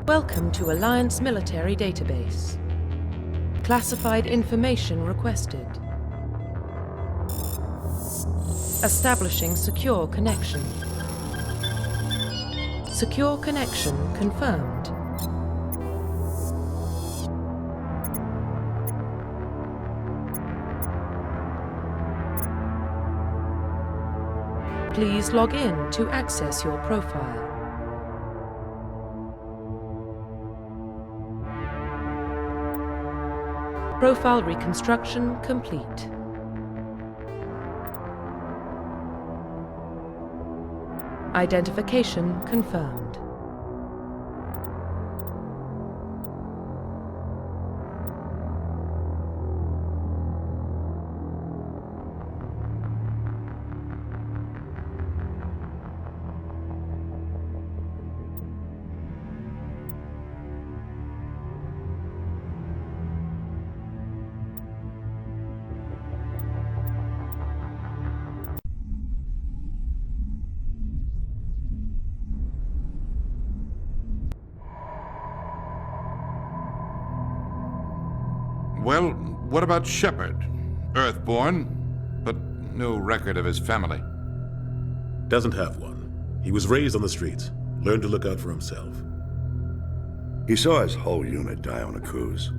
Welcome to Alliance Military Database. Classified information requested. Establishing secure connection. Secure connection confirmed. Please log in to access your profile. Profile reconstruction complete. Identification confirmed. Well, what about Shepard? Earthborn, but no record of his family. Doesn't have one. He was raised on the streets, learned to look out for himself. He saw his whole unit die on a cruise.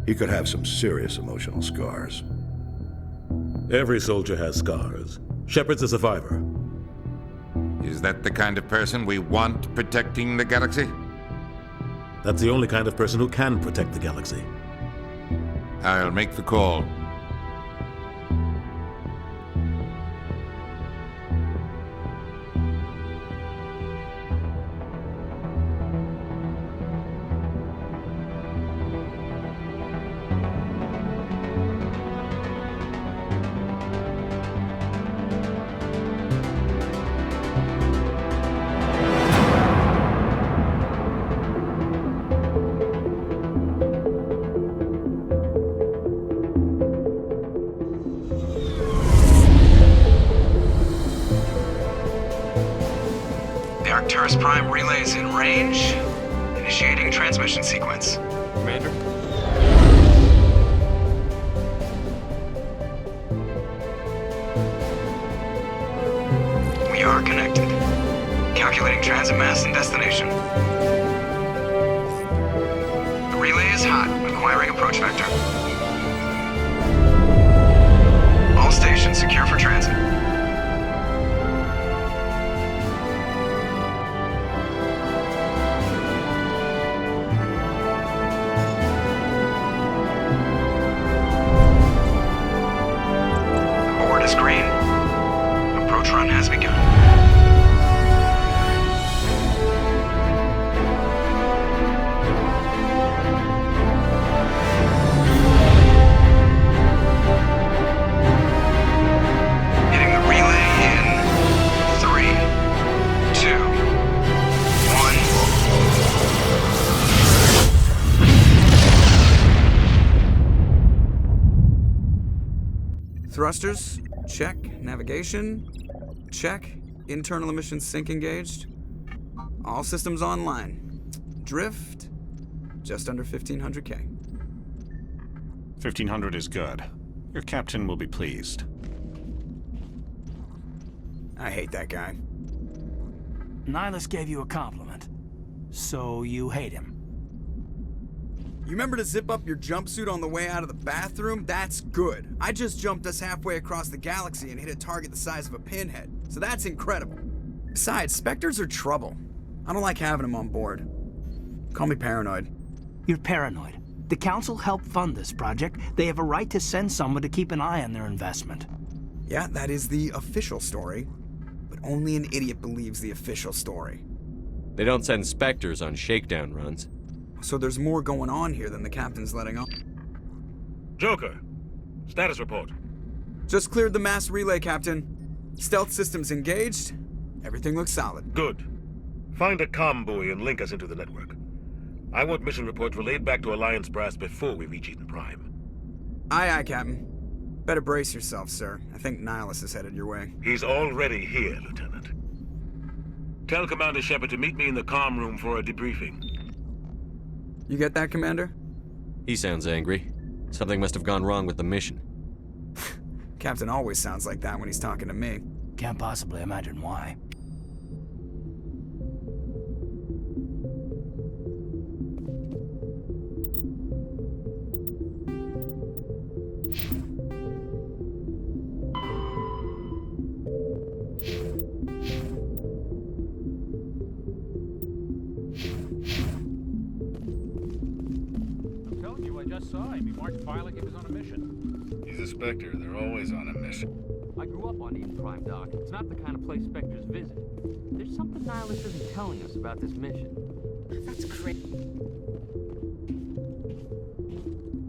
He could have some serious emotional scars. Every soldier has scars. Shepard's a survivor. Is that the kind of person we want protecting the galaxy? That's the only kind of person who can protect the galaxy. I'll make the call. Arcturus Prime relays in range. Initiating transmission sequence. Commander? We are connected. Calculating transit mass and destination. The relay is hot, acquiring approach vector. All stations secure for transit. Has begun. Hitting the relay in 3, 2, 1. Thrusters, check. Navigation, check. Internal emissions sync engaged. All systems online. Drift, just under 1,500K. 1,500 is good. Your captain will be pleased. I hate that guy. Nihilus gave you a compliment. So you hate him. You remember to zip up your jumpsuit on the way out of the bathroom? That's good. I just jumped us halfway across the galaxy and hit a target the size of a pinhead. So that's incredible. Besides, Spectres are trouble. I don't like having them on board. Call me paranoid. You're paranoid. The Council helped fund this project. They have a right to send someone to keep an eye on their investment. Yeah, that is the official story. But only an idiot believes the official story. They don't send Spectres on shakedown runs. So there's more going on here than the captain's letting on. Joker, status report. Just cleared the mass relay, Captain. Stealth systems engaged. Everything looks solid. Good. Find a comm buoy and link us into the network. I want mission reports relayed back to Alliance brass before we reach Eden Prime. Aye, aye, Captain. Better brace yourself, sir. I think Nihilus is headed your way. He's already here, Lieutenant. Tell Commander Shepard to meet me in the comm room for a debriefing. You get that, Commander? He sounds angry. Something must have gone wrong with the mission. Captain always sounds like that when he's talking to me. Can't possibly imagine why. He's a Spectre. They're always on a mission. I grew up on Eden Prime, Doc. It's not the kind of place Spectres visit. There's something Nihilus isn't telling us about this mission. That's crazy.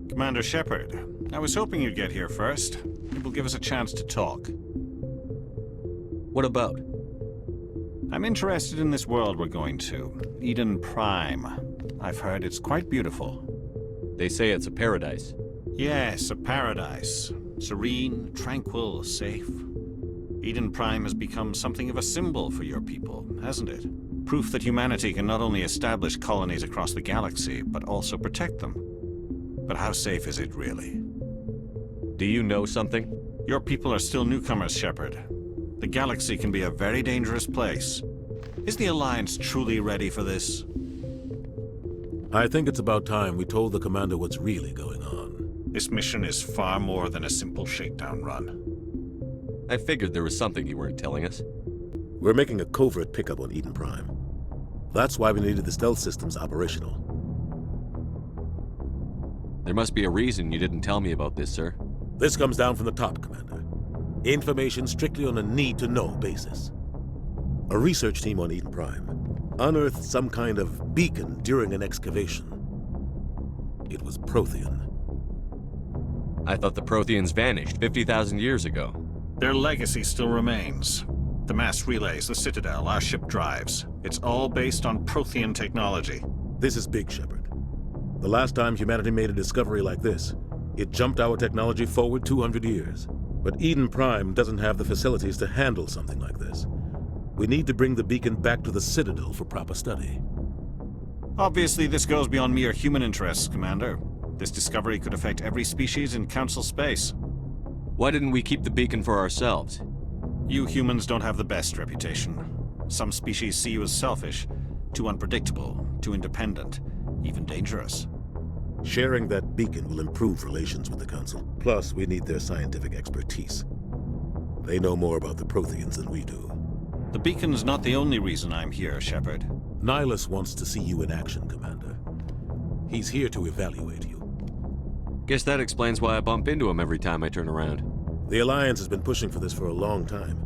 Commander Shepard, I was hoping you'd get here first. It will give us a chance to talk. What about? I'm interested in this world we're going to, Eden Prime. I've heard it's quite beautiful. They say it's a paradise. Yes, a paradise. Serene, tranquil, safe. Eden Prime has become something of a symbol for your people, hasn't it? Proof that humanity can not only establish colonies across the galaxy, but also protect them. But how safe is it really? Do you know something? Your people are still newcomers, Shepard. The galaxy can be a very dangerous place. Is the Alliance truly ready for this? I think it's about time we told the Commander what's really going on. This mission is far more than a simple shakedown run. I figured there was something you weren't telling us. We're making a covert pickup on Eden Prime. That's why we needed the stealth systems operational. There must be a reason you didn't tell me about this, sir. This comes down from the top, Commander. Information strictly on a need-to-know basis. A research team on Eden Prime unearthed some kind of beacon during an excavation. It was Prothean. I thought the Protheans vanished 50,000 years ago. Their legacy still remains. The mass relays, the Citadel, our ship drives. It's all based on Prothean technology. This is big, Shepard. The last time humanity made a discovery like this, it jumped our technology forward 200 years. But Eden Prime doesn't have the facilities to handle something like this. We need to bring the beacon back to the Citadel for proper study. Obviously, this goes beyond mere human interests, Commander. This discovery could affect every species in Council space. Why didn't we keep the beacon for ourselves? You humans don't have the best reputation. Some species see you as selfish, too unpredictable, too independent, even dangerous. Sharing that beacon will improve relations with the Council. Plus, we need their scientific expertise. They know more about the Protheans than we do. The beacon's not the only reason I'm here, Shepard. Nihilus wants to see you in action, Commander. He's here to evaluate you. Guess that explains why I bump into him every time I turn around. The Alliance has been pushing for this for a long time.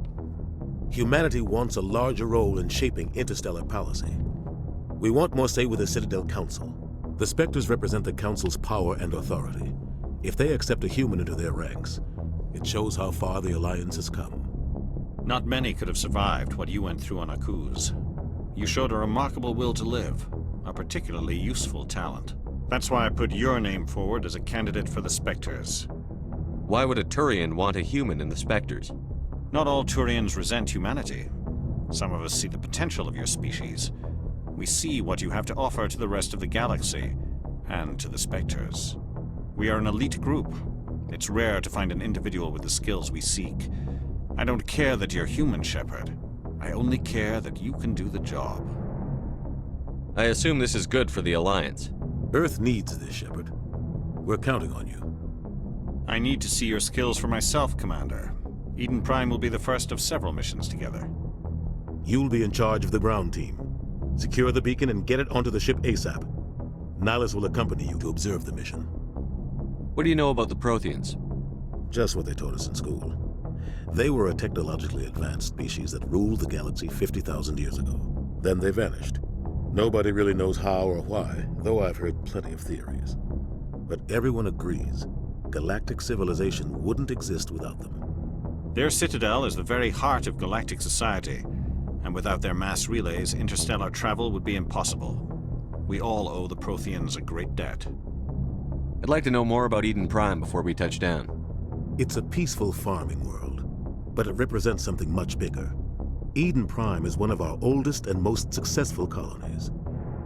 Humanity wants a larger role in shaping interstellar policy. We want more say with the Citadel Council. The Spectres represent the Council's power and authority. If they accept a human into their ranks, it shows how far the Alliance has come. Not many could have survived what you went through on Akuz. You showed a remarkable will to live, a particularly useful talent. That's why I put your name forward as a candidate for the Spectres. Why would a Turian want a human in the Spectres? Not all Turians resent humanity. Some of us see the potential of your species. We see what you have to offer to the rest of the galaxy, and to the Spectres. We are an elite group. It's rare to find an individual with the skills we seek. I don't care that you're human, Shepard. I only care that you can do the job. I assume this is good for the Alliance. Earth needs this, Shepard. We're counting on you. I need to see your skills for myself, Commander. Eden Prime will be the first of several missions together. You'll be in charge of the ground team. Secure the beacon and get it onto the ship ASAP. Nihilus will accompany you to observe the mission. What do you know about the Protheans? Just what they taught us in school. They were a technologically advanced species that ruled the galaxy 50,000 years ago. Then they vanished. Nobody really knows how or why, though I've heard plenty of theories. But everyone agrees, galactic civilization wouldn't exist without them. Their citadel is the very heart of galactic society, and without their mass relays, interstellar travel would be impossible. We all owe the Protheans a great debt. I'd like to know more about Eden Prime before we touch down. It's a peaceful farming world, but it represents something much bigger. Eden Prime is one of our oldest and most successful colonies.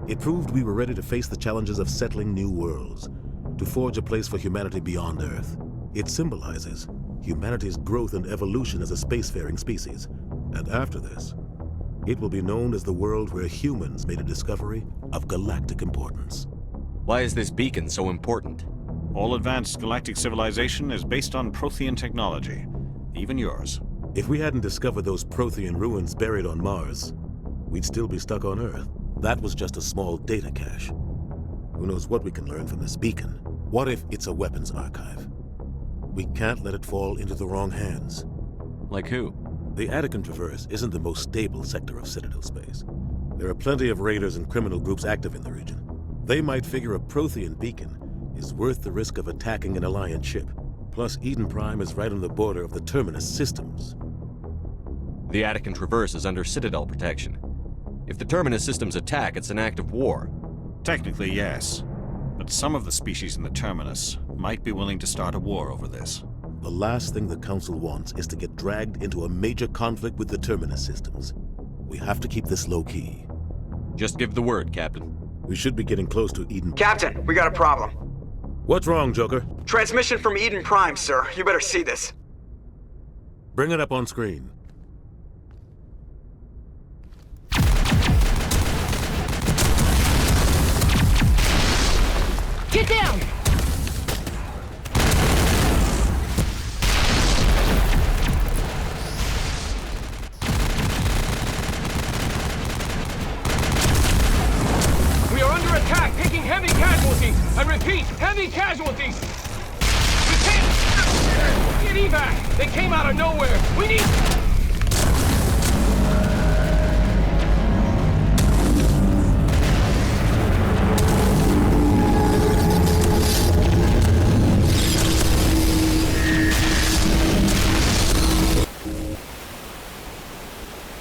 It proved we were ready to face the challenges of settling new worlds, to forge a place for humanity beyond Earth. It symbolizes humanity's growth and evolution as a spacefaring species. And after this, it will be known as the world where humans made a discovery of galactic importance. Why is this beacon so important? All advanced galactic civilization is based on Prothean technology, even yours. If we hadn't discovered those Prothean ruins buried on Mars, we'd still be stuck on Earth. That was just a small data cache. Who knows what we can learn from this beacon? What if it's a weapons archive? We can't let it fall into the wrong hands. Like who? The Attican Traverse isn't the most stable sector of Citadel space. There are plenty of raiders and criminal groups active in the region. They might figure a Prothean beacon is worth the risk of attacking an Alliance ship. Plus, Eden Prime is right on the border of the Terminus systems. The Attican Traverse is under Citadel protection. If the Terminus systems attack, it's an act of war. Technically, yes. But some of the species in the Terminus might be willing to start a war over this. The last thing the Council wants is to get dragged into a major conflict with the Terminus systems. We have to keep this low-key. Just give the word, Captain. We should be getting close to Eden. Captain, we got a problem. What's wrong, Joker? Transmission from Eden Prime, sir. You better see this. Bring it up on screen. Get down! We are under attack, taking heavy casualties. I repeat, heavy casualties. We can't get evac. They came out of nowhere. We need.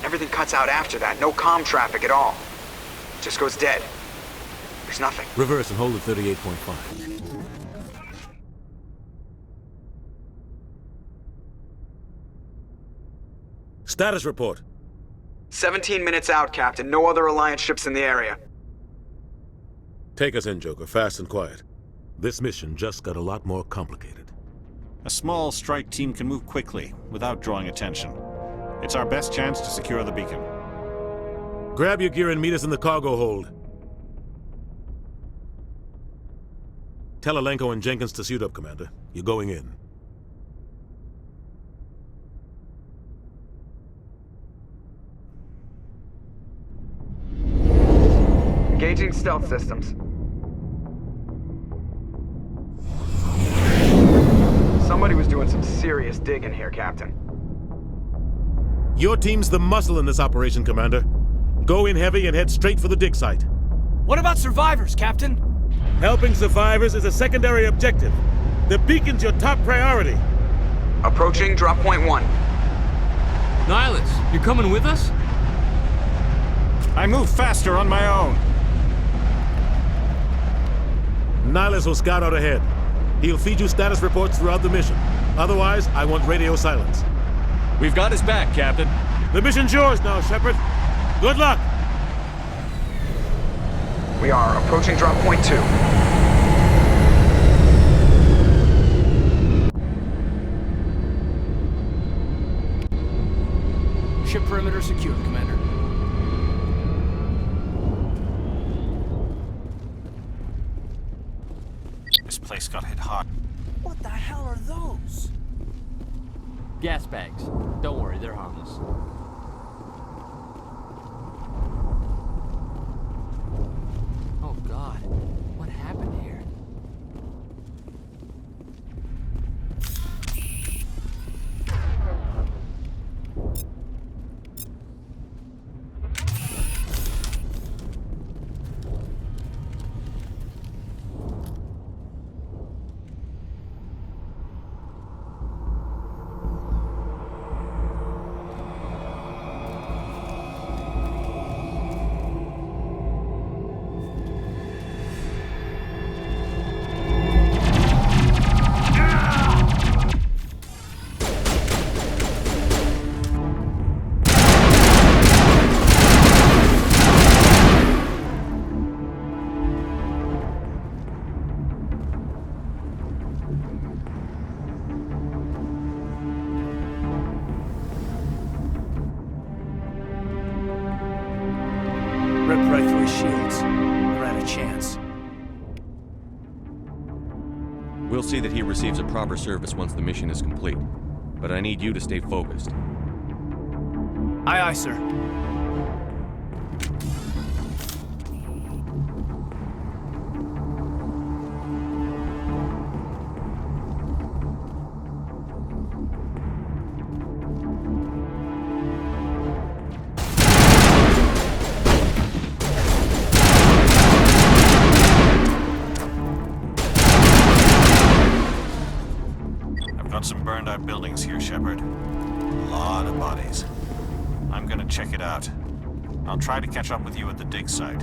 Everything cuts out after that. No comm traffic at all. Just goes dead. There's nothing. Reverse and hold at 38.5. Status report. 17 minutes out, Captain. No other Alliance ships in the area. Take us in, Joker, fast and quiet. This mission just got a lot more complicated. A small strike team can move quickly, without drawing attention. It's our best chance to secure the beacon. Grab your gear and meet us in the cargo hold. Tell Alenko and Jenkins to suit up, Commander. You're going in. Engaging stealth systems. Somebody was doing some serious digging here, Captain. Your team's the muscle in this operation, Commander. Go in heavy and head straight for the dig site. What about survivors, Captain? Helping survivors is a secondary objective. The beacon's your top priority. Approaching drop point 1. Nihilus, you're coming with us? I move faster on my own. Nihilus will scout out ahead. He'll feed you status reports throughout the mission. Otherwise, I want radio silence. We've got his back, Captain. The mission's yours now, Shepard. Good luck! We are approaching drop point 2. Ship perimeter secured, Commander. This place got hit hard. What the hell are those? Gas bags. Don't worry, they're harmless. Oh God, what happened here? Ripped right through his shields. Never had a chance. We'll see that he receives a proper service once the mission is complete. But I need you to stay focused. Aye, aye, sir. Some burned out buildings here, Shepard. A lot of bodies. I'm gonna check it out. I'll try to catch up with you at the dig site.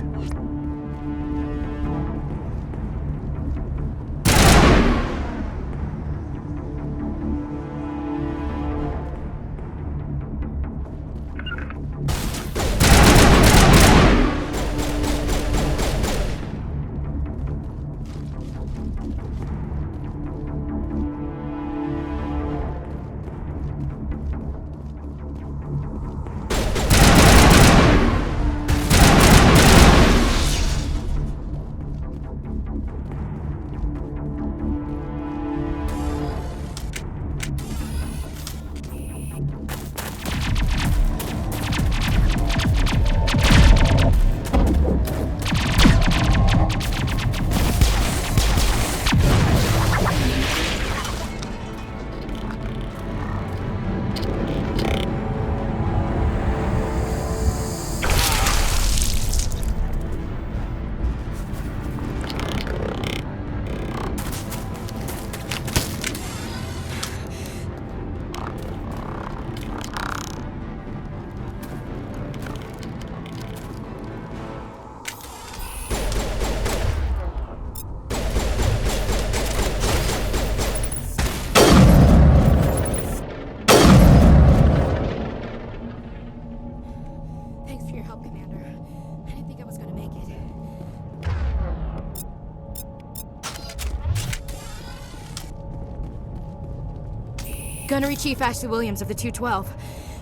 Gunnery Chief Ashley Williams of the 212.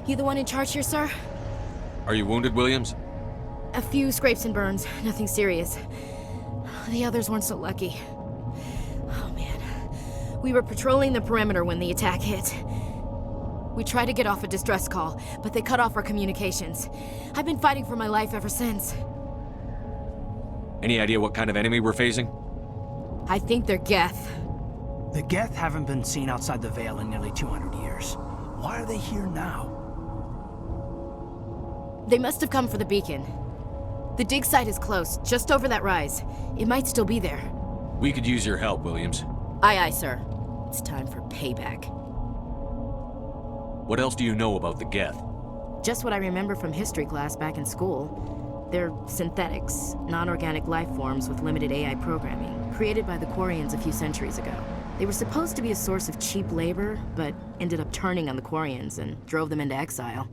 You the one in charge here, sir? Are you wounded, Williams? A few scrapes and burns, nothing serious. The others weren't so lucky. Oh man. We were patrolling the perimeter when the attack hit. We tried to get off a distress call, but they cut off our communications. I've been fighting for my life ever since. Any idea what kind of enemy we're facing? I think they're Geth. The Geth haven't been seen outside the Veil in nearly 200 years. Why are they here now? They must have come for the beacon. The dig site is close, just over that rise. It might still be there. We could use your help, Williams. Aye, aye, sir. It's time for payback. What else do you know about the Geth? Just what I remember from history class back in school. They're synthetics, non-organic life forms with limited AI programming, created by the Quarians a few centuries ago. They were supposed to be a source of cheap labor, but ended up turning on the Quarians and drove them into exile.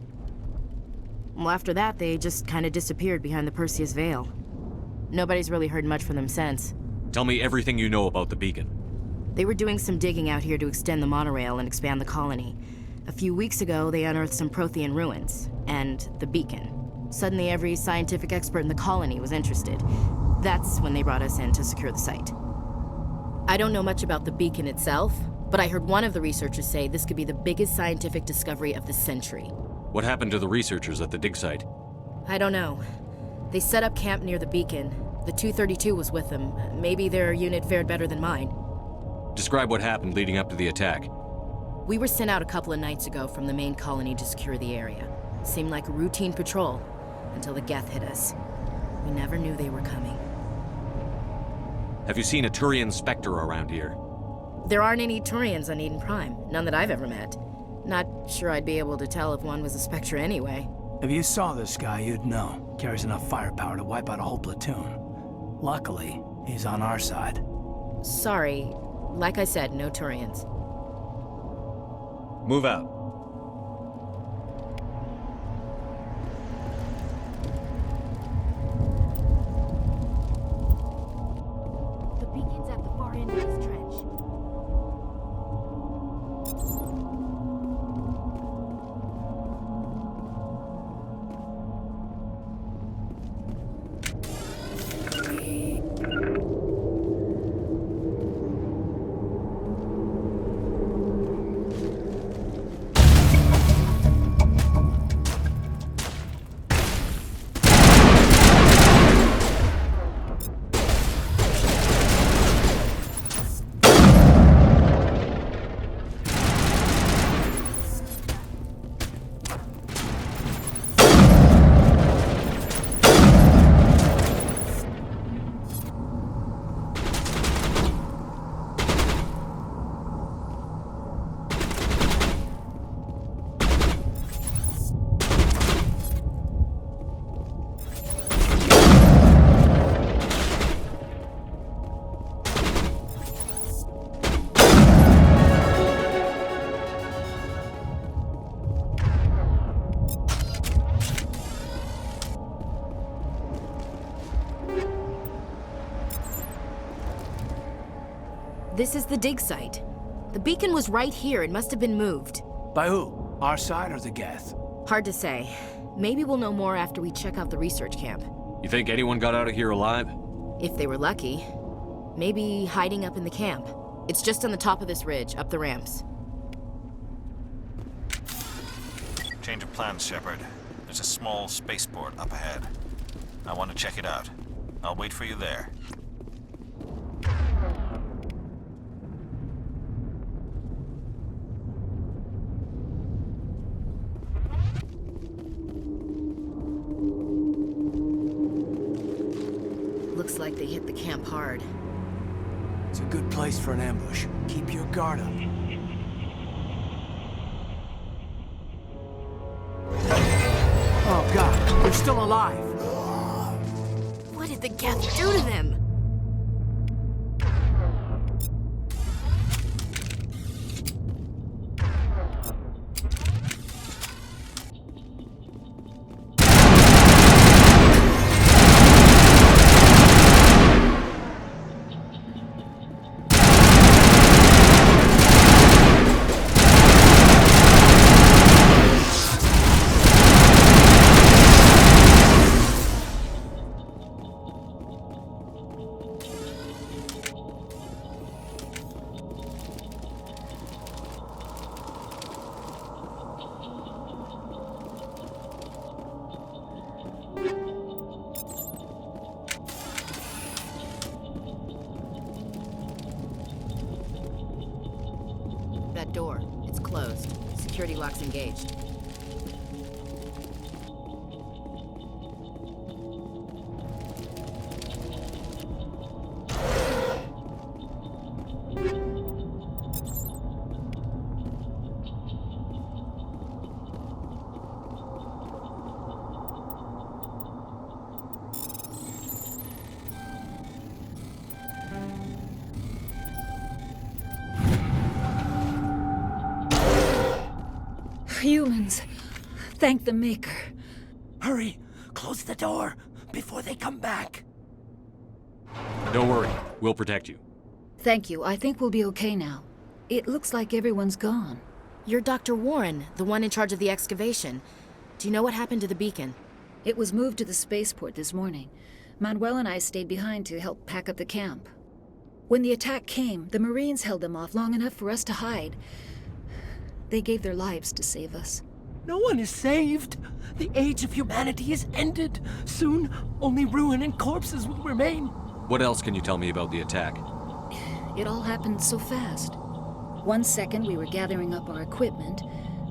Well, after that, they just kind of disappeared behind the Perseus Veil. Nobody's really heard much from them since. Tell me everything you know about the beacon. They were doing some digging out here to extend the monorail and expand the colony. A few weeks ago, they unearthed some Prothean ruins, and the beacon. Suddenly, every scientific expert in the colony was interested. That's when they brought us in to secure the site. I don't know much about the beacon itself, but I heard one of the researchers say this could be the biggest scientific discovery of the century. What happened to the researchers at the dig site? I don't know. They set up camp near the beacon. The 232 was with them. Maybe their unit fared better than mine. Describe what happened leading up to the attack. We were sent out a couple of nights ago from the main colony to secure the area. Seemed like a routine patrol, until the Geth hit us. We never knew they were coming. Have you seen a Turian Spectre around here? There aren't any Turians on Eden Prime. None that I've ever met. Not sure I'd be able to tell if one was a Spectre anyway. If you saw this guy, you'd know. Carries enough firepower to wipe out a whole platoon. Luckily, he's on our side. Sorry. Like I said, no Turians. Move out. The beacon's at the far end of this trench. This is the dig site. The beacon was right here. It must have been moved. By who? Our side or the Geth? Hard to say. Maybe we'll know more after we check out the research camp. You think anyone got out of here alive? If they were lucky. Maybe hiding up in the camp. It's just on the top of this ridge, up the ramps. Change of plans, Shepard. There's a small spaceport up ahead. I want to check it out. I'll wait for you there. Looks like they hit the camp hard. It's a good place for an ambush. Keep your guard up. Oh God, they're still alive. What did the Geth do to them? That door, it's closed. Security lock's engaged. Humans. Thank the Maker. Hurry! Close the door before they come back. Don't worry, we'll protect you. Thank you. I think we'll be okay now. It looks like everyone's gone. You're Dr. Warren, the one in charge of the excavation. Do you know what happened to the beacon? It was moved to the spaceport this morning. Manuel and I stayed behind to help pack up the camp. When the attack came, the Marines held them off long enough for us to hide. They gave their lives to save us. No one is saved. The age of humanity is ended. Soon, only ruin and corpses will remain. What else can you tell me about the attack? It all happened so fast. 1 second we were gathering up our equipment.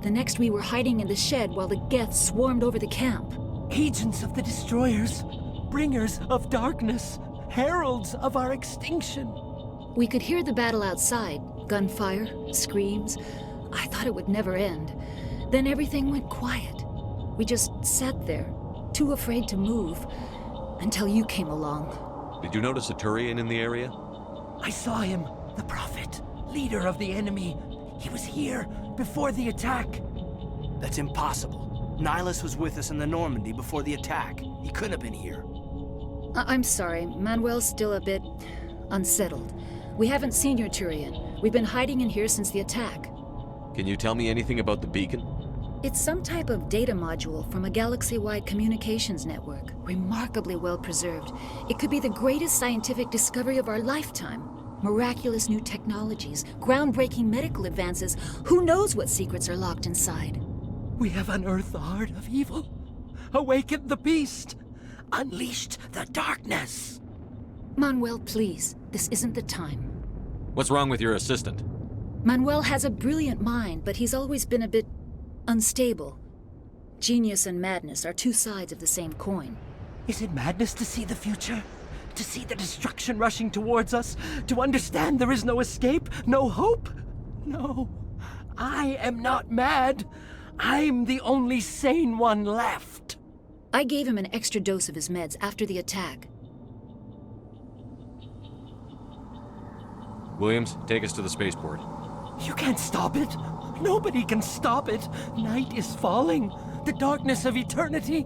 The next we were hiding in the shed while the Geth swarmed over the camp. Agents of the destroyers, bringers of darkness, heralds of our extinction. We could hear the battle outside. Gunfire, screams. I thought it would never end. Then everything went quiet. We just sat there, too afraid to move, until you came along. Did you notice a Turian in the area? I saw him, the Prophet, leader of the enemy. He was here before the attack. That's impossible. Nihilus was with us in the Normandy before the attack. He couldn't have been here. I'm sorry. Manuel's still a bit unsettled. We haven't seen your Turian. We've been hiding in here since the attack. Can you tell me anything about the beacon? It's some type of data module from a galaxy-wide communications network. Remarkably well preserved. It could be the greatest scientific discovery of our lifetime. Miraculous new technologies, groundbreaking medical advances. Who knows what secrets are locked inside? We have unearthed the heart of evil, awakened the beast, unleashed the darkness. Manuel, please. This isn't the time. What's wrong with your assistant? Manuel has a brilliant mind, but he's always been a bit unstable. Genius and madness are two sides of the same coin. Is it madness to see the future? To see the destruction rushing towards us? To understand there is no escape? No hope? No. I am not mad. I'm the only sane one left. I gave him an extra dose of his meds after the attack. Williams, take us to the spaceport. You can't stop it. Nobody can stop it. Night is falling. The darkness of eternity.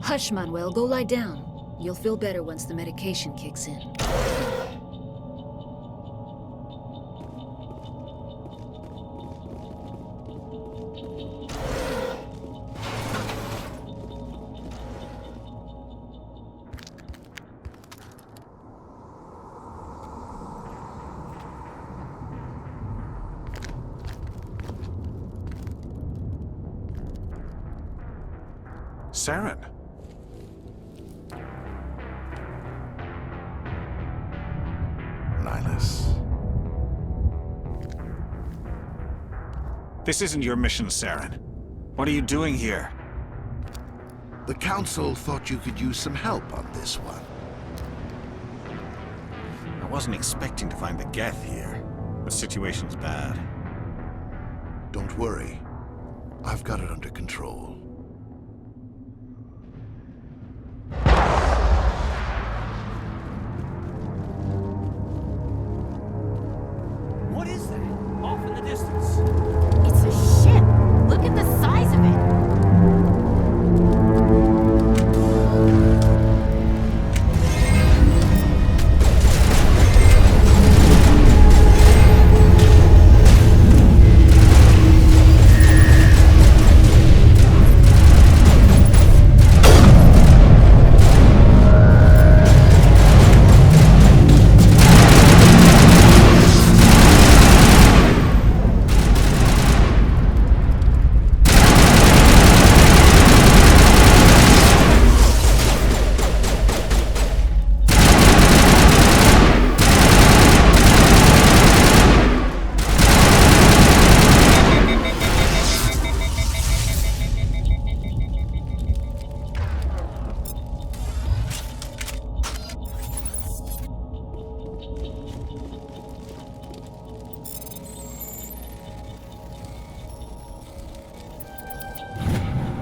Hush, Manuel. Go lie down. You'll feel better once the medication kicks in. Saren. Nihilus. This isn't your mission, Saren. What are you doing here? The Council thought you could use some help on this one. I wasn't expecting to find the Geth here. The situation's bad. Don't worry. I've got it under control. What is that? Off in the distance. It's a ship. Look at the size of it.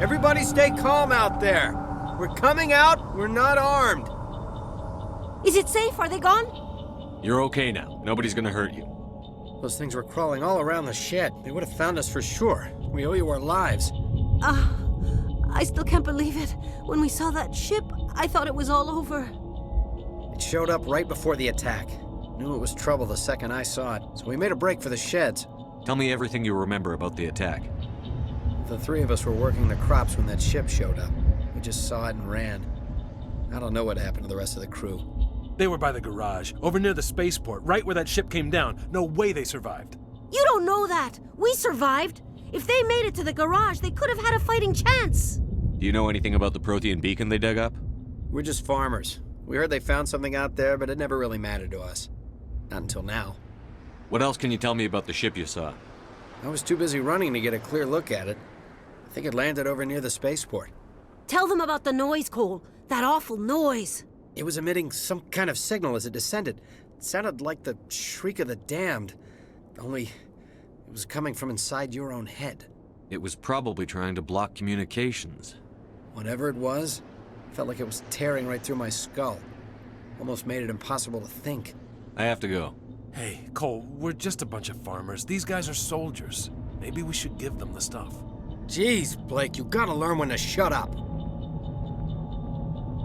Everybody stay calm out there. We're coming out, we're not armed. Is it safe? Are they gone? You're okay now. Nobody's gonna hurt you. Those things were crawling all around the shed. They would have found us for sure. We owe you our lives. I still can't believe it. When we saw that ship, I thought it was all over. It showed up right before the attack. Knew it was trouble the second I saw it, so we made a break for the sheds. Tell me everything you remember about the attack. The three of us were working the crops when that ship showed up. We just saw it and ran. I don't know what happened to the rest of the crew. They were by the garage, over near the spaceport, right where that ship came down. No way they survived. You don't know that. We survived. If they made it to the garage, they could have had a fighting chance. Do you know anything about the Prothean beacon they dug up? We're just farmers. We heard they found something out there, but it never really mattered to us. Not until now. What else can you tell me about the ship you saw? I was too busy running to get a clear look at it. I think it landed over near the spaceport. Tell them about the noise, Cole. That awful noise. It was emitting some kind of signal as it descended. It sounded like the shriek of the damned. Only, it was coming from inside your own head. It was probably trying to block communications. Whatever it was, felt like it was tearing right through my skull. Almost made it impossible to think. I have to go. Hey, Cole, we're just a bunch of farmers. These guys are soldiers. Maybe we should give them the stuff. Jeez, Blake, you gotta learn when to shut up.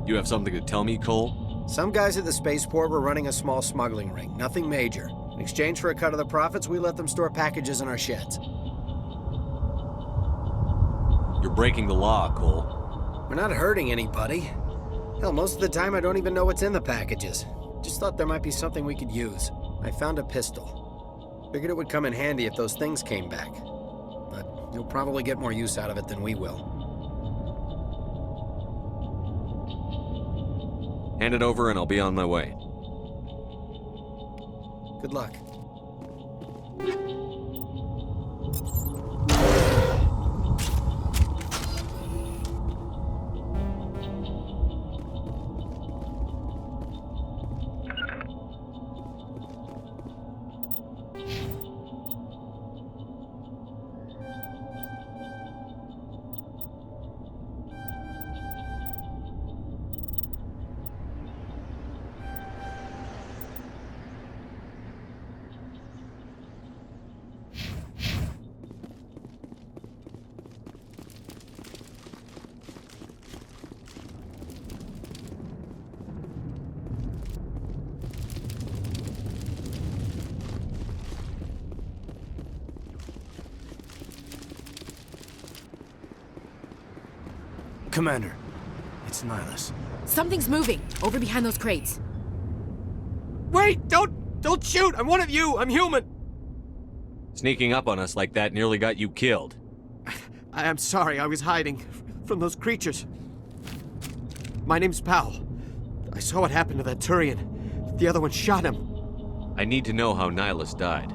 You have something to tell me, Cole? Some guys at the spaceport were running a small smuggling ring, nothing major. In exchange for a cut of the profits, we let them store packages in our sheds. You're breaking the law, Cole. We're not hurting anybody. Hell, most of the time I don't even know what's in the packages. Just thought there might be something we could use. I found a pistol. Figured it would come in handy if those things came back. But you'll probably get more use out of it than we will. Hand it over and I'll be on my way. Good luck. Commander, it's Nihilus. Something's moving, over behind those crates. Wait! Don't shoot! I'm one of you! I'm human! Sneaking up on us like that nearly got you killed. I'm sorry, I was hiding from those creatures. My name's Powell. I saw what happened to that Turian. The other one shot him. I need to know how Nihilus died.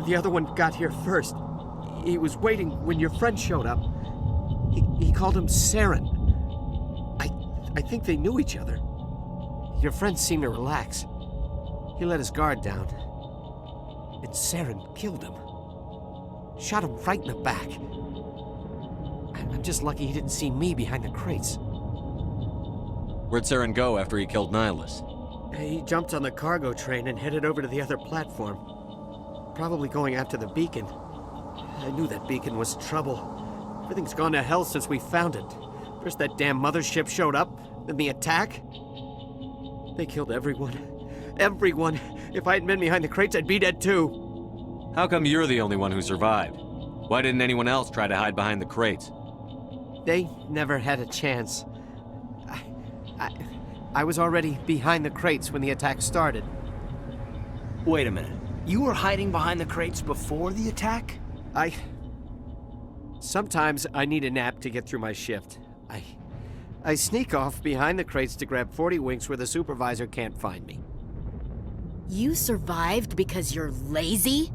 The other one got here first. He was waiting when your friend showed up. He called him Saren. I think they knew each other. Your friend seemed to relax. He let his guard down. And Saren killed him. Shot him right in the back. I'm just lucky he didn't see me behind the crates. Where'd Saren go after he killed Nihilus? He jumped on the cargo train and headed over to the other platform. Probably going after the beacon. I knew that beacon was trouble. Everything's gone to hell since we found it. First that damn mothership showed up, then the attack. They killed everyone. Everyone. If I hadn't been behind the crates, I'd be dead too. How come you're the only one who survived? Why didn't anyone else try to hide behind the crates? They never had a chance. I was already behind the crates when the attack started. Wait a minute. You were hiding behind the crates before the attack? Sometimes I need a nap to get through my shift. I sneak off behind the crates to grab 40 winks where the supervisor can't find me. You survived because you're lazy?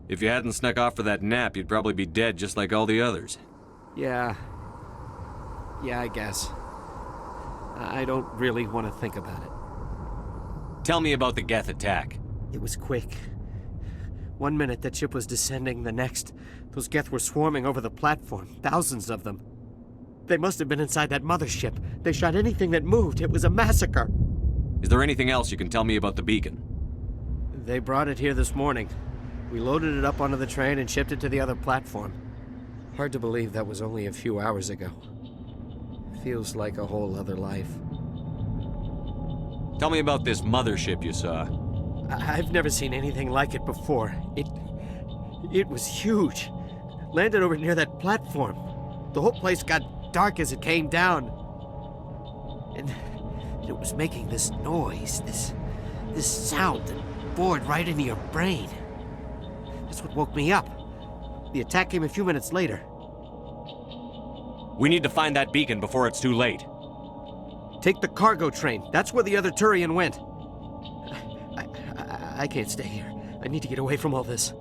If you hadn't snuck off for that nap, you'd probably be dead just like all the others. Yeah, I guess. I don't really want to think about it. Tell me about the Geth attack. It was quick. 1 minute that ship was descending, the next, those Geth were swarming over the platform, thousands of them. They must have been inside that mothership. They shot anything that moved. It was a massacre. Is there anything else you can tell me about the beacon? They brought it here this morning. We loaded it up onto the train and shipped it to the other platform. Hard to believe that was only a few hours ago. Feels like a whole other life. Tell me about this mothership you saw. I've never seen anything like it before. It was huge. Landed over near that platform. The whole place got dark as it came down. And it was making this noise, this sound that bored right into your brain. That's what woke me up. The attack came a few minutes later. We need to find that beacon before it's too late. Take the cargo train. That's where the other Turian went. I can't stay here. I need to get away from all this.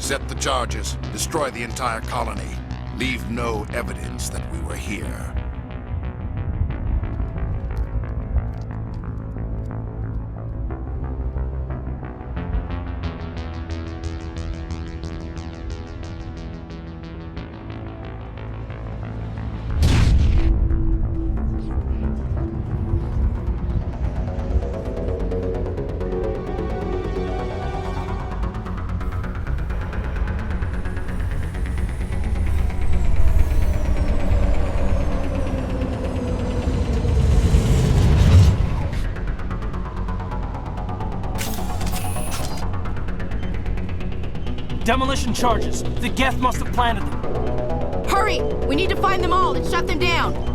Set the charges. Destroy the entire colony. Leave no evidence that we were here. Demolition charges. The Geth must have planted them. Hurry! We need to find them all and shut them down!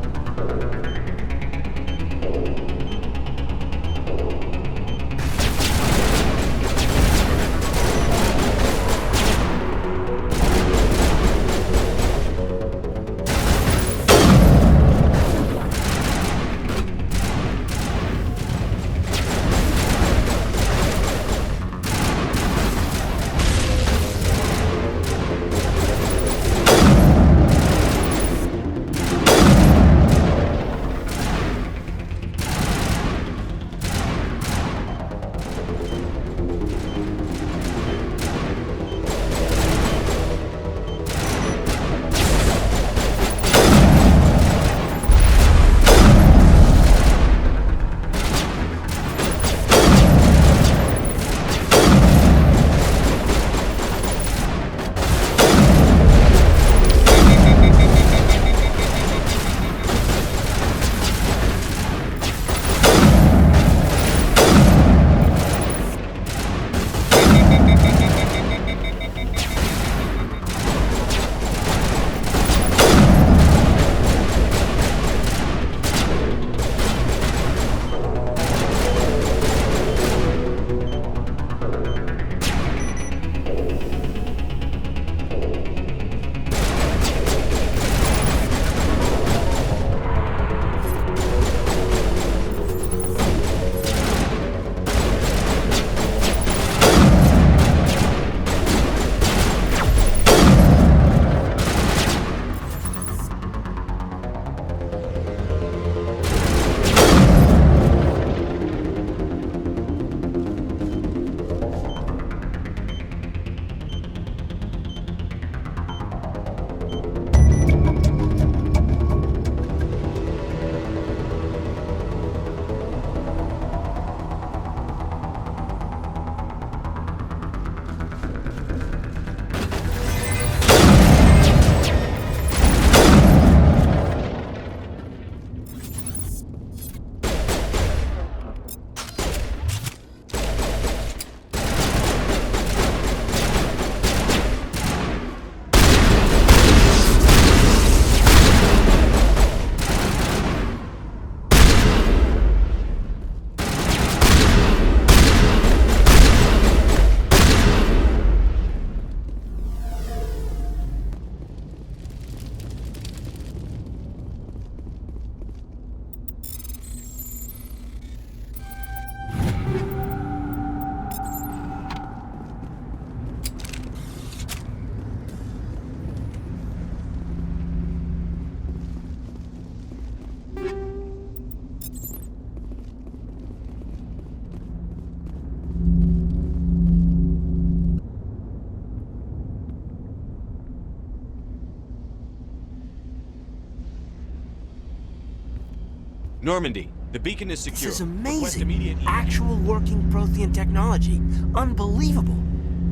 Normandy, the beacon is secure. This is amazing. Actual working Prothean technology. Unbelievable.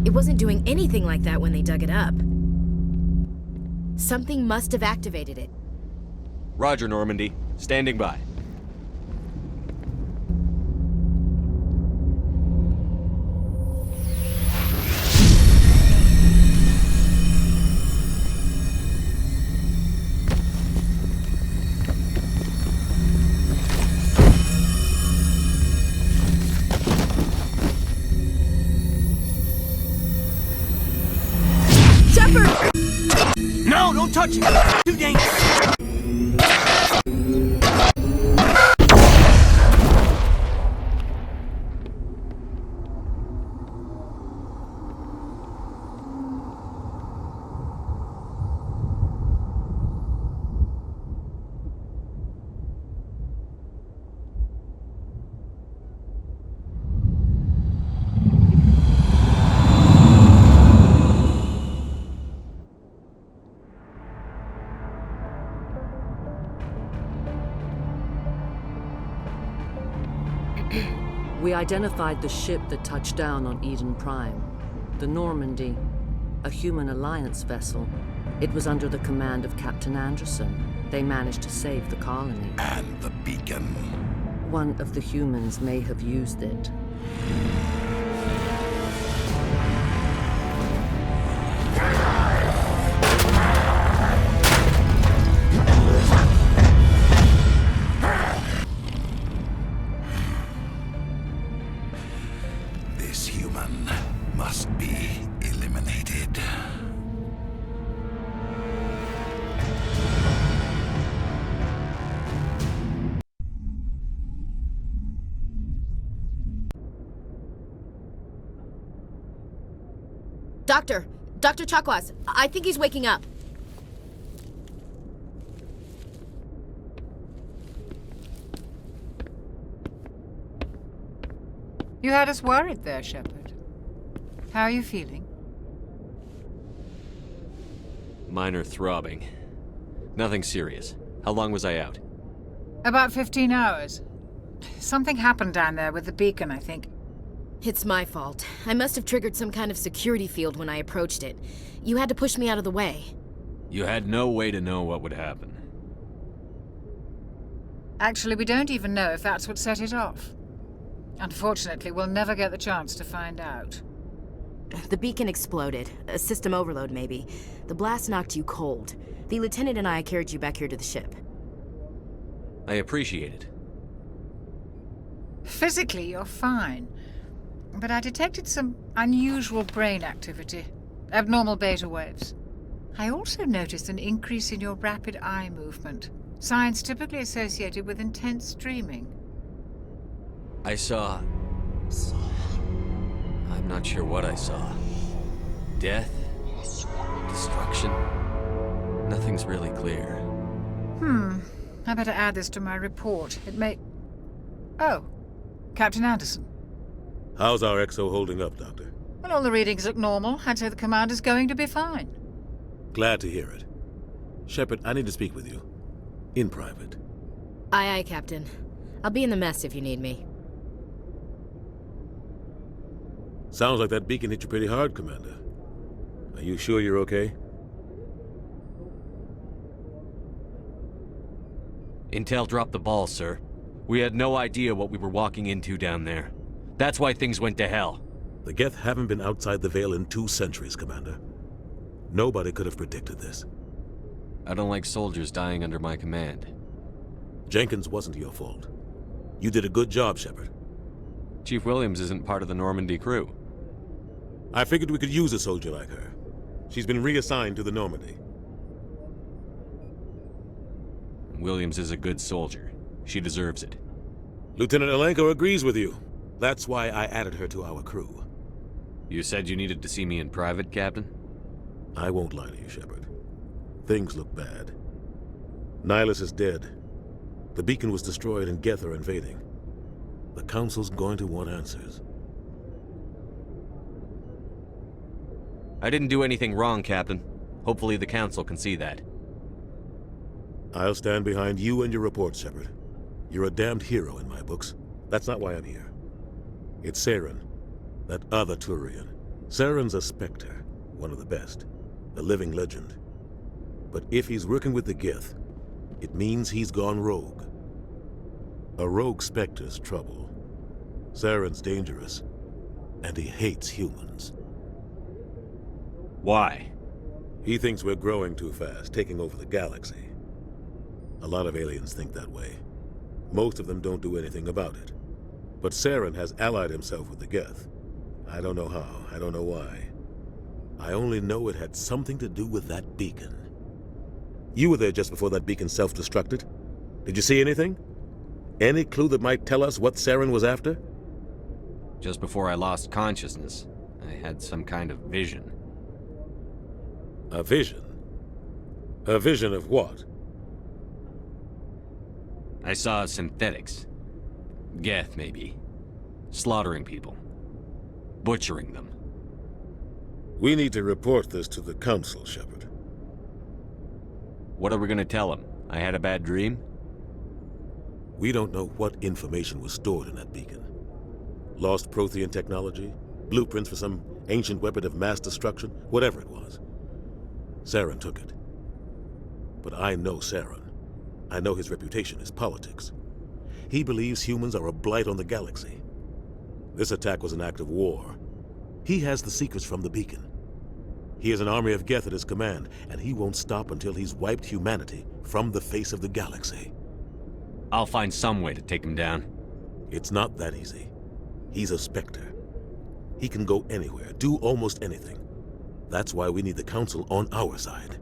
It wasn't doing anything like that when they dug it up. Something must have activated it. Roger, Normandy. Standing by. No, don't touch it! Too dangerous! We identified the ship that touched down on Eden Prime. The Normandy, a human alliance vessel. It was under the command of Captain Anderson. They managed to save the colony. And the beacon. One of the humans may have used it. This human must be eliminated. Dr. Chakwas, I think he's waking up. You had us worried there, Shepard. How are you feeling? Minor throbbing. Nothing serious. How long was I out? About 15 hours. Something happened down there with the beacon, I think. It's my fault. I must have triggered some kind of security field when I approached it. You had to push me out of the way. You had no way to know what would happen. Actually, we don't even know if that's what set it off. Unfortunately, we'll never get the chance to find out. The beacon exploded. A system overload, maybe. The blast knocked you cold. The lieutenant and I carried you back here to the ship. I appreciate it. Physically, you're fine. But I detected some unusual brain activity. Abnormal beta waves. I also noticed an increase in your rapid eye movement. Signs typically associated with intense dreaming. I saw... I'm not sure what I saw. Death? Destruction? Nothing's really clear. I better add this to my report. It may... Oh, Captain Anderson. How's our XO holding up, Doctor? Well, all the readings look normal. I'd say the commander's going to be fine. Glad to hear it. Shepard, I need to speak with you. In private. Aye, aye, Captain. I'll be in the mess if you need me. Sounds like that beacon hit you pretty hard, Commander. Are you sure you're okay? Intel dropped the ball, sir. We had no idea what we were walking into down there. That's why things went to hell. The Geth haven't been outside the Veil in 2 centuries, Commander. Nobody could have predicted this. I don't like soldiers dying under my command. Jenkins wasn't your fault. You did a good job, Shepard. Chief Williams isn't part of the Normandy crew. I figured we could use a soldier like her. She's been reassigned to the Normandy. Williams is a good soldier. She deserves it. Lieutenant Alenko agrees with you. That's why I added her to our crew. You said you needed to see me in private, Captain? I won't lie to you, Shepard. Things look bad. Nihilus is dead. The beacon was destroyed and Geth are invading. The Council's going to want answers. I didn't do anything wrong, Captain. Hopefully the Council can see that. I'll stand behind you and your report, Shepard. You're a damned hero in my books. That's not why I'm here. It's Saren, that other Turian. Saren's a Spectre, one of the best. A living legend. But if he's working with the Geth, it means he's gone rogue. A rogue Spectre's trouble. Saren's dangerous, and he hates humans. Why? He thinks we're growing too fast, taking over the galaxy. A lot of aliens think that way. Most of them don't do anything about it. But Saren has allied himself with the Geth. I don't know how, I don't know why. I only know it had something to do with that beacon. You were there just before that beacon self-destructed. Did you see anything? Any clue that might tell us what Saren was after? Just before I lost consciousness, I had some kind of vision. A vision? A vision of what? I saw synthetics. Geth, maybe. Slaughtering people. Butchering them. We need to report this to the Council, Shepard. What are we gonna tell them? I had a bad dream? We don't know what information was stored in that beacon. Lost Prothean technology? Blueprints for some ancient weapon of mass destruction? Whatever it was. Saren took it. But I know Saren. I know his reputation is politics. He believes humans are a blight on the galaxy. This attack was an act of war. He has the secrets from the beacon. He has an army of Geth at his command, and he won't stop until he's wiped humanity from the face of the galaxy. I'll find some way to take him down. It's not that easy. He's a Spectre. He can go anywhere, do almost anything. That's why we need the Council on our side.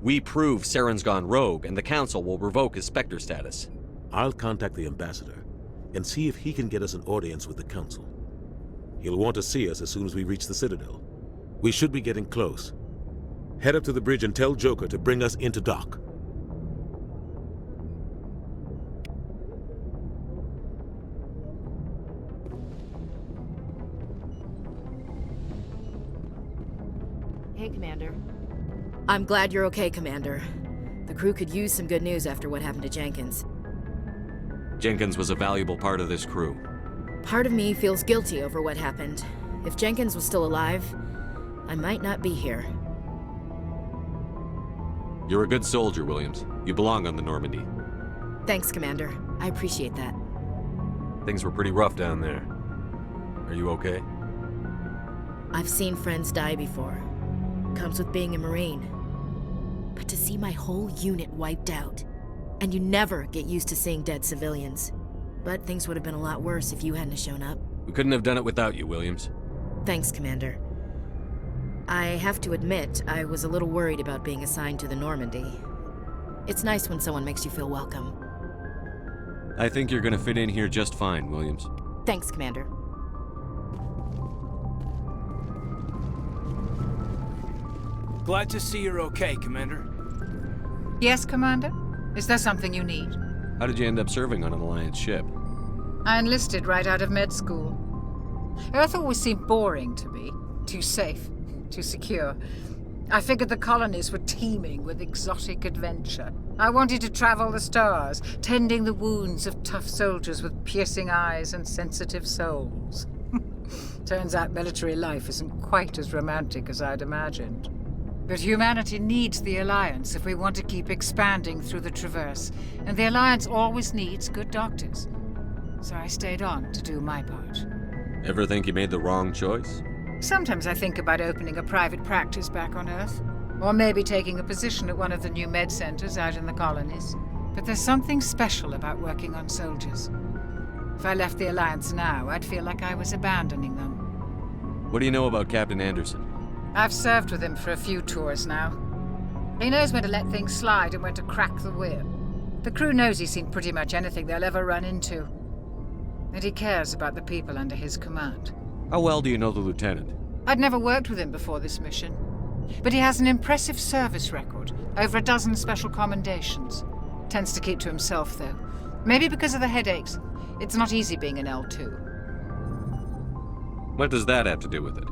We prove Saren's gone rogue, and the Council will revoke his Spectre status. I'll contact the Ambassador and see if he can get us an audience with the Council. He'll want to see us as soon as we reach the Citadel. We should be getting close. Head up to the bridge and tell Joker to bring us into dock. Hey, Commander. I'm glad you're okay, Commander. The crew could use some good news after what happened to Jenkins. Jenkins was a valuable part of this crew. Part of me feels guilty over what happened. If Jenkins was still alive, I might not be here. You're a good soldier, Williams. You belong on the Normandy. Thanks, Commander. I appreciate that. Things were pretty rough down there. Are you okay? I've seen friends die before. Comes with being a Marine. But to see my whole unit wiped out, and you never get used to seeing dead civilians. But things would have been a lot worse if you hadn't shown up. We couldn't have done it without you, Williams. Thanks, Commander. I have to admit, I was a little worried about being assigned to the Normandy. It's nice when someone makes you feel welcome. I think you're gonna fit in here just fine, Williams. Thanks, Commander. Glad to see you're okay, Commander. Yes, Commander? Is there something you need? How did you end up serving on an Alliance ship? I enlisted right out of med school. Earth always seemed boring to me. Too safe, too secure. I figured the colonies were teeming with exotic adventure. I wanted to travel the stars, tending the wounds of tough soldiers with piercing eyes and sensitive souls. Turns out military life isn't quite as romantic as I'd imagined. But humanity needs the Alliance if we want to keep expanding through the Traverse, and the Alliance always needs good doctors. So I stayed on to do my part. Ever think you made the wrong choice? Sometimes I think about opening a private practice back on Earth, or maybe taking a position at one of the new med centers out in the colonies. But there's something special about working on soldiers. If I left the Alliance now, I'd feel like I was abandoning them. What do you know about Captain Anderson? I've served with him for a few tours now. He knows when to let things slide and when to crack the whip. The crew knows he's seen pretty much anything they'll ever run into. And he cares about the people under his command. How well do you know the Lieutenant? I'd never worked with him before this mission. But he has an impressive service record, over a dozen special commendations. Tends to keep to himself, though. Maybe because of the headaches. It's not easy being an L2. What does that have to do with it?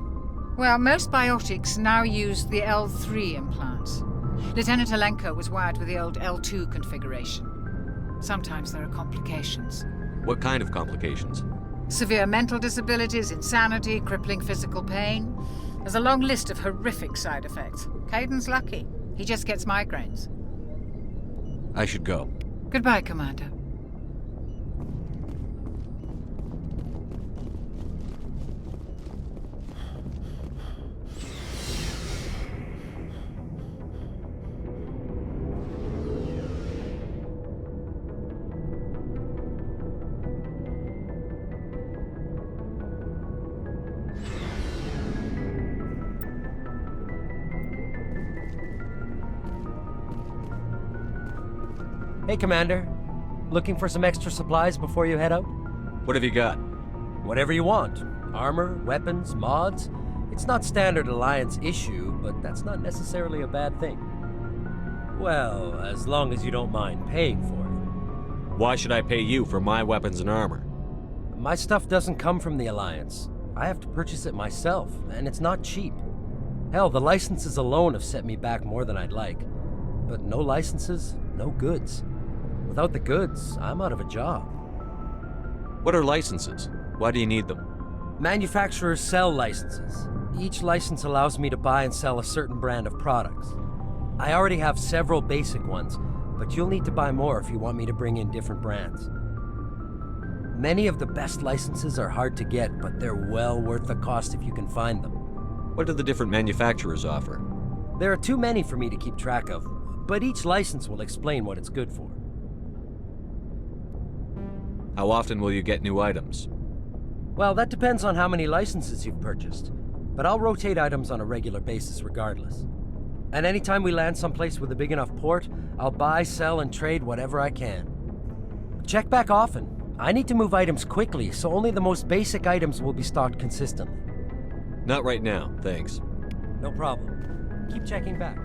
Well, most biotics now use the L3 implants. Lieutenant Alenko was wired with the old L2 configuration. Sometimes there are complications. What kind of complications? Severe mental disabilities, insanity, crippling physical pain. There's a long list of horrific side effects. Caden's lucky. He just gets migraines. I should go. Goodbye, Commander. Hey, Commander. Looking for some extra supplies before you head out? What have you got? Whatever you want. Armor, weapons, mods. It's not standard Alliance issue, but that's not necessarily a bad thing. Well, as long as you don't mind paying for it. Why should I pay you for my weapons and armor? My stuff doesn't come from the Alliance. I have to purchase it myself, and it's not cheap. Hell, the licenses alone have set me back more than I'd like. But no licenses, no goods. Without the goods, I'm out of a job. What are licenses? Why do you need them? Manufacturers sell licenses. Each license allows me to buy and sell a certain brand of products. I already have several basic ones, but you'll need to buy more if you want me to bring in different brands. Many of the best licenses are hard to get, but they're well worth the cost if you can find them. What do the different manufacturers offer? There are too many for me to keep track of, but each license will explain what it's good for. How often will you get new items? Well, that depends on how many licenses you've purchased, but I'll rotate items on a regular basis regardless. And anytime we land someplace with a big enough port, I'll buy, sell, and trade whatever I can. Check back often. I need to move items quickly, so only the most basic items will be stocked consistently. Not right now, thanks. No problem. Keep checking back.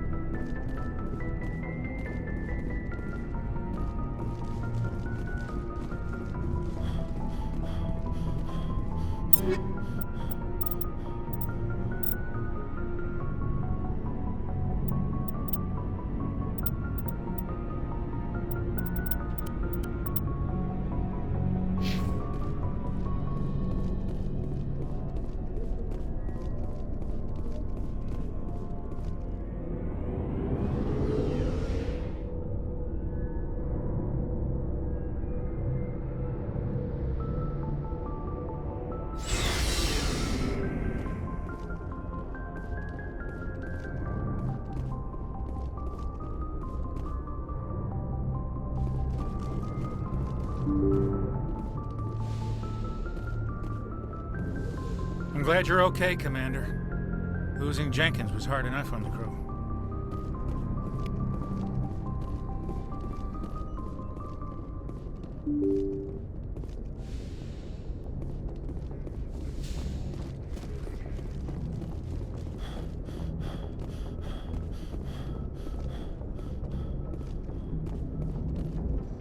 I'm glad you're okay, Commander. Losing Jenkins was hard enough on the crew.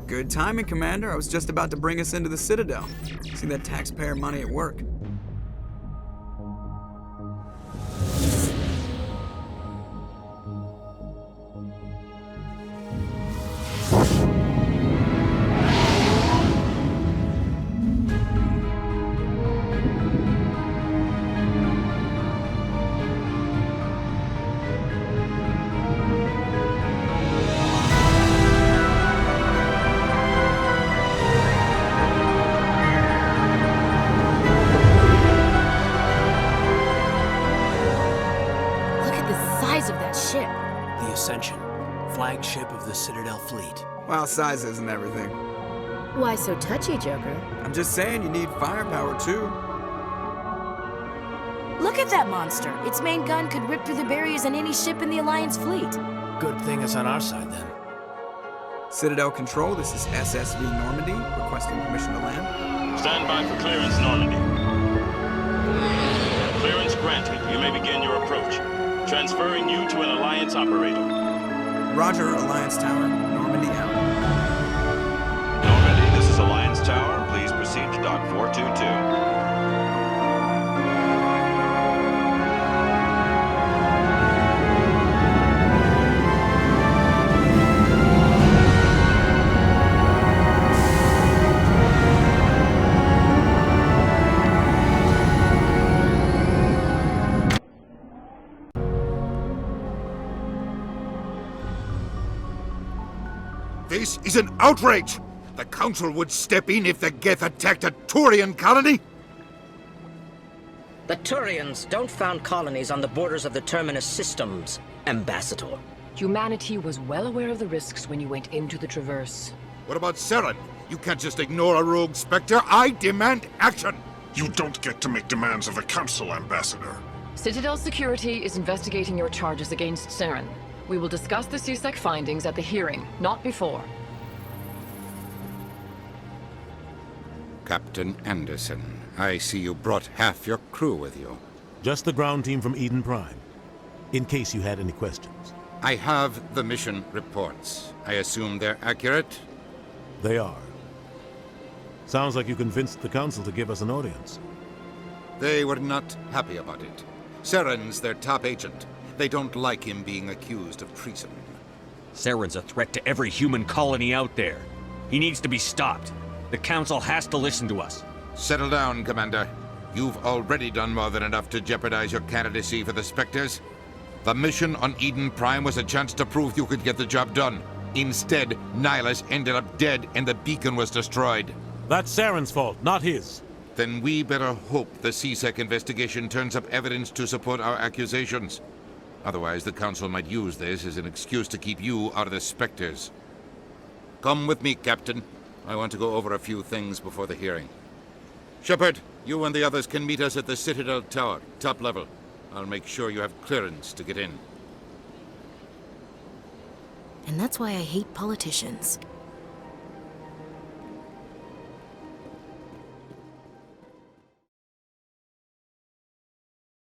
Good timing, Commander. I was just about to bring us into the Citadel. See that taxpayer money at work. Flagship of the Citadel fleet. Well, size isn't everything. Why so touchy, Joker? I'm just saying you need firepower, too. Look at that monster. Its main gun could rip through the barriers in any ship in the Alliance fleet. Good thing it's on our side, then. Citadel Control, this is SSV Normandy, requesting permission to land. Stand by for clearance, Normandy. Clearance granted. You may begin your approach. Transferring you to an Alliance operator. Roger, Alliance Tower. Normandy out. Normandy, this is Alliance Tower. Please proceed to Dock 422. This is an outrage! The Council would step in if the Geth attacked a Turian colony? The Turians don't found colonies on the borders of the Terminus systems, Ambassador. Humanity was well aware of the risks when you went into the Traverse. What about Saren? You can't just ignore a rogue Spectre. I demand action! You don't get to make demands of the Council, Ambassador. Citadel Security is investigating your charges against Saren. We will discuss the CSEC findings at the hearing, not before. Captain Anderson, I see you brought half your crew with you. Just the ground team from Eden Prime, in case you had any questions. I have the mission reports. I assume they're accurate? They are. Sounds like you convinced the Council to give us an audience. They were not happy about it. Saren's their top agent. They don't like him being accused of treason. Saren's a threat to every human colony out there. He needs to be stopped. The Council has to listen to us. Settle down, Commander. You've already done more than enough to jeopardize your candidacy for the Spectres. The mission on Eden Prime was a chance to prove you could get the job done. Instead, Nihilus ended up dead and the beacon was destroyed. That's Saren's fault, not his. Then we better hope the CSEC investigation turns up evidence to support our accusations. Otherwise, the Council might use this as an excuse to keep you out of the Spectres. Come with me, Captain. I want to go over a few things before the hearing. Shepard, you and the others can meet us at the Citadel Tower, top level. I'll make sure you have clearance to get in. And that's why I hate politicians.